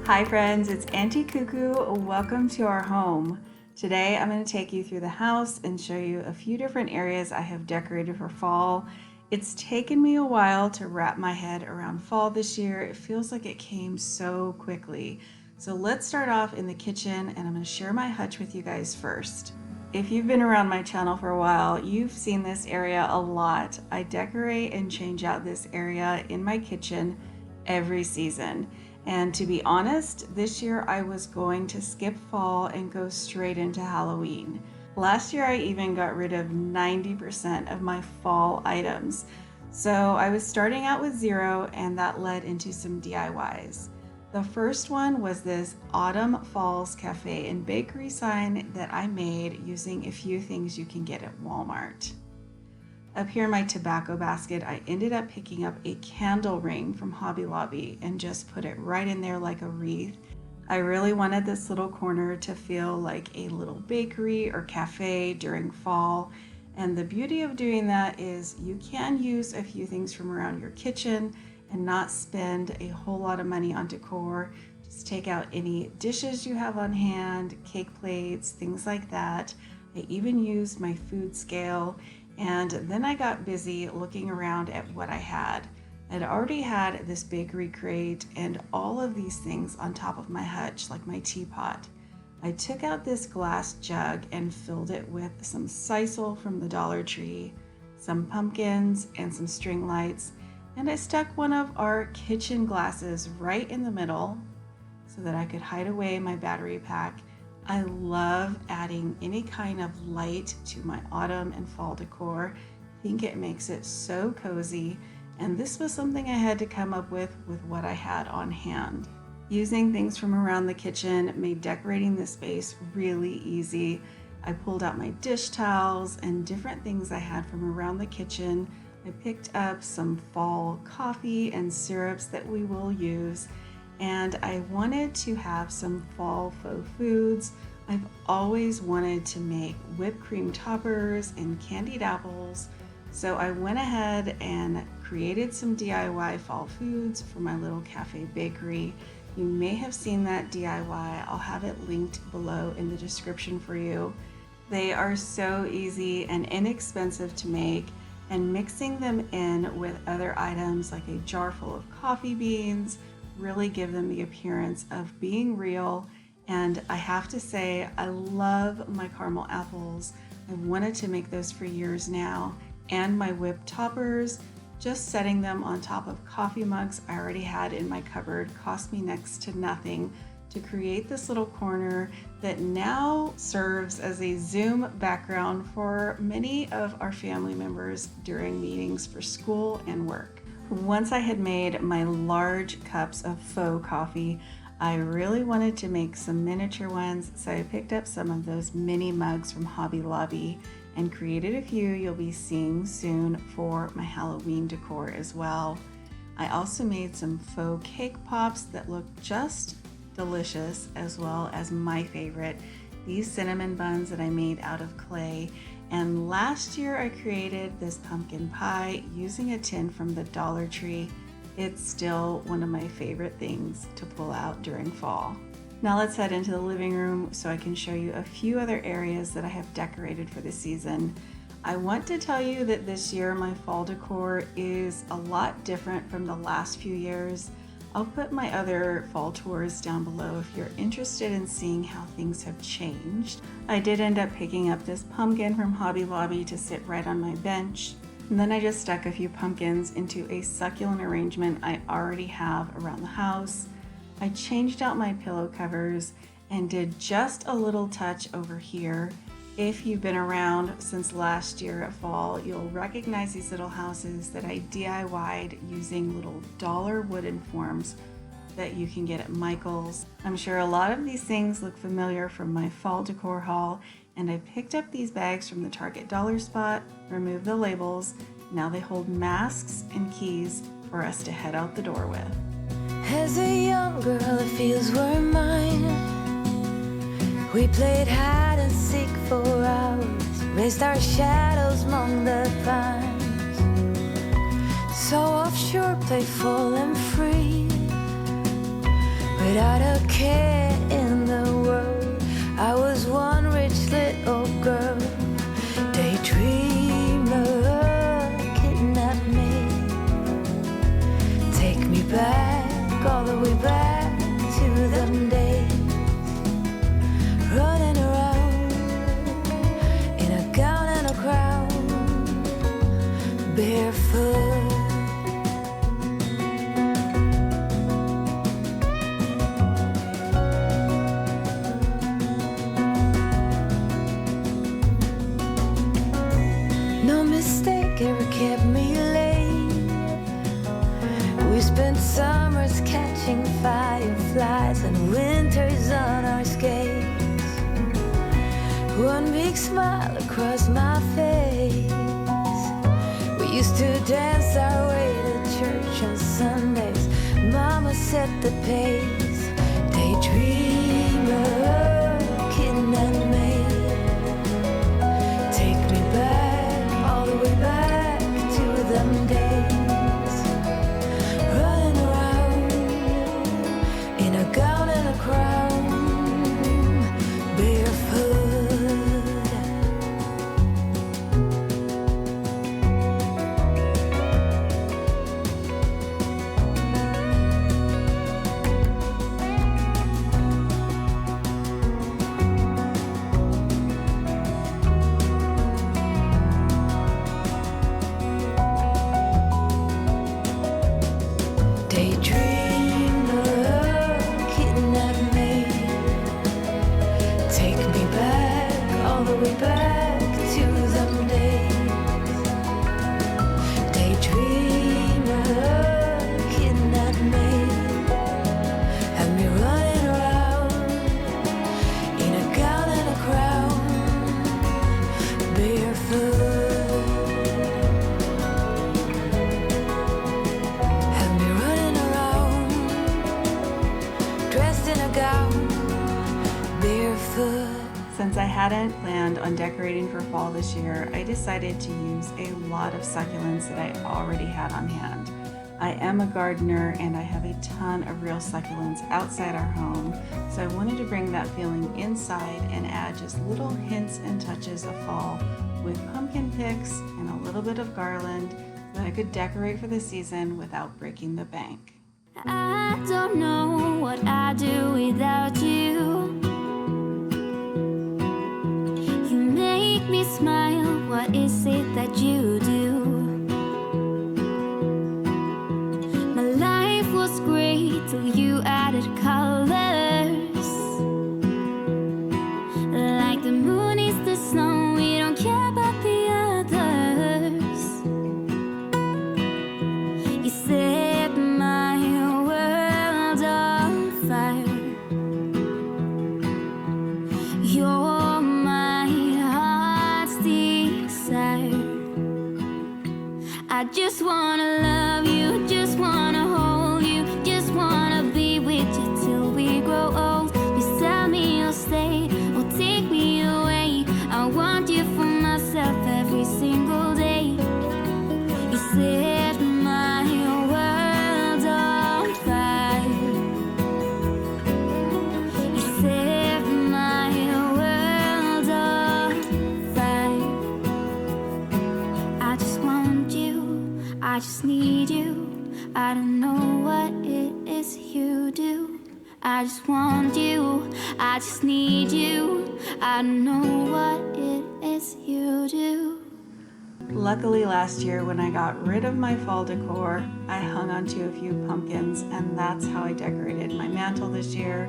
Hi friends, it's Auntie Cuckoo. Welcome to our home. Today I'm going to take you through the house and show you a few different areas I have decorated for fall. It's taken me a while to wrap my head around fall this year. It feels like it came so quickly. So let's start off in the kitchen, and I'm going to share my hutch with you guys first. If you've been around my channel for a while, you've seen this area a lot. I decorate and change out this area in my kitchen every season. And to be honest, this year I was going to skip fall and go straight into Halloween. Last year I even got rid of 90% of my fall items. So I was starting out with zero, and that led into some DIYs. The first one was this Autumn Falls Cafe and Bakery sign that I made using a few things you can get at Walmart. Up here in my tobacco basket, I ended up picking up a candle ring from Hobby Lobby and just put it right in there like a wreath. I really wanted this little corner to feel like a little bakery or cafe during fall. And the beauty of doing that is you can use a few things from around your kitchen and not spend a whole lot of money on decor. Just take out any dishes you have on hand, cake plates, things like that. I even used my food scale, and then I got busy looking around at what I had. I'd already had this bakery crate and all of these things on top of my hutch, like my teapot. I took out this glass jug and filled it with some sisal from the Dollar Tree, some pumpkins, and some string lights. And I stuck one of our kitchen glasses right in the middle so that I could hide away my battery pack. I love adding any kind of light to my autumn and fall decor. I think it makes it so cozy, and this was something I had to come up with what I had on hand. Using things from around the kitchen made decorating the space really easy. I pulled out my dish towels and different things I had from around the kitchen. I picked up some fall coffee and syrups that we will use, and I wanted to have some fall faux foods. I've always wanted to make whipped cream toppers and candied apples, so I went ahead and created some DIY fall foods for my little cafe bakery. You may have seen that DIY. I'll have it linked below in the description for you. They are so easy and inexpensive to make, and mixing them in with other items like a jar full of coffee beans really give them the appearance of being real. And I have to say, I love my caramel apples. I've wanted to make those for years now. And my whipped toppers, just setting them on top of coffee mugs I already had in my cupboard cost me next to nothing to create this little corner that now serves as a Zoom background for many of our family members during meetings for school and work. Once I had made my large cups of faux coffee, I really wanted to make some miniature ones, so I picked up some of those mini mugs from Hobby Lobby and created a few you'll be seeing soon for my Halloween decor as well. I also made some faux cake pops that look just delicious, as well as my favorite, these cinnamon buns that I made out of clay. And last year I created this pumpkin pie using a tin from the Dollar Tree. It's still one of my favorite things to pull out during fall. Now let's head into the living room so I can show you a few other areas that I have decorated for the season. I want to tell you that this year my fall decor is a lot different from the last few years. I'll put my other fall tours down below if you're interested in seeing how things have changed. I did end up picking up this pumpkin from Hobby Lobby to sit right on my bench. And then I just stuck a few pumpkins into a succulent arrangement I already have around the house. I changed out my pillow covers and did just a little touch over here. If you've been around since last year at fall, you'll recognize these little houses that I DIY'd using little dollar wooden forms that you can get at Michael's. I'm sure a lot of these things look familiar from my fall decor haul, and I picked up these bags from the Target dollar spot, removed the labels. Now they hold masks and keys for us to head out the door with. As a young girl, it feels were mine. We played hide and seek for hours, raised our shadows among the pines. So offshore, playful and free. But without a care in the world. I was one rich little girl, daydreamer, kidnap me. Take me back, all the way back to them days, running around in a gown and a crown, barefoot. No mistake ever kept me late. We spent summers catching fireflies and winters on our skates. One big smile across my face. We used to dance our way to church on Sundays. Mama set the pace. Daydreamer, kidnap me. Take me back, all the way back to them days, running around in a gown and a crown, barefoot. Since I hadn't planned on decorating for fall this year, I decided to use a lot of succulents that I already had on hand. I am a gardener and I have a ton of real succulents outside our home, so I wanted to bring that feeling inside and add just little hints and touches of fall with pumpkin picks and a little bit of garland so that I could decorate for the season without breaking the bank. I don't know what I'd do without you. You make me smile, what is it that you do? My life was great till you added colors. Like the moon is the sun, we don't care about the others. You set my world on fire. You're my heart's desire. I just wanna love you, just wanna hold you, just wanna be with you till we grow old. Please tell me you'll stay or take me away. I want you for myself every single day. You set my world on fire. You set my world on fire. I just want you, I just need you. I don't know what it is you do. I just want you, I just need you. I don't know what it is you do. Luckily last year when I got rid of my fall decor, I hung onto a few pumpkins, and that's how I decorated my mantle this year.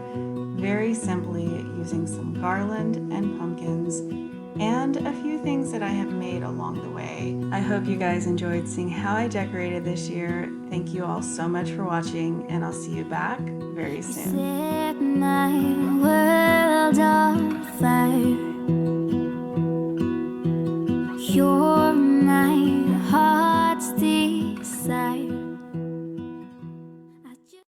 Very simply using some garland and pumpkins and a few things that I have made along the way. I hope you guys enjoyed seeing how I decorated this year. Thank you all so much for watching, and I'll see you back very soon. Set my world on fire.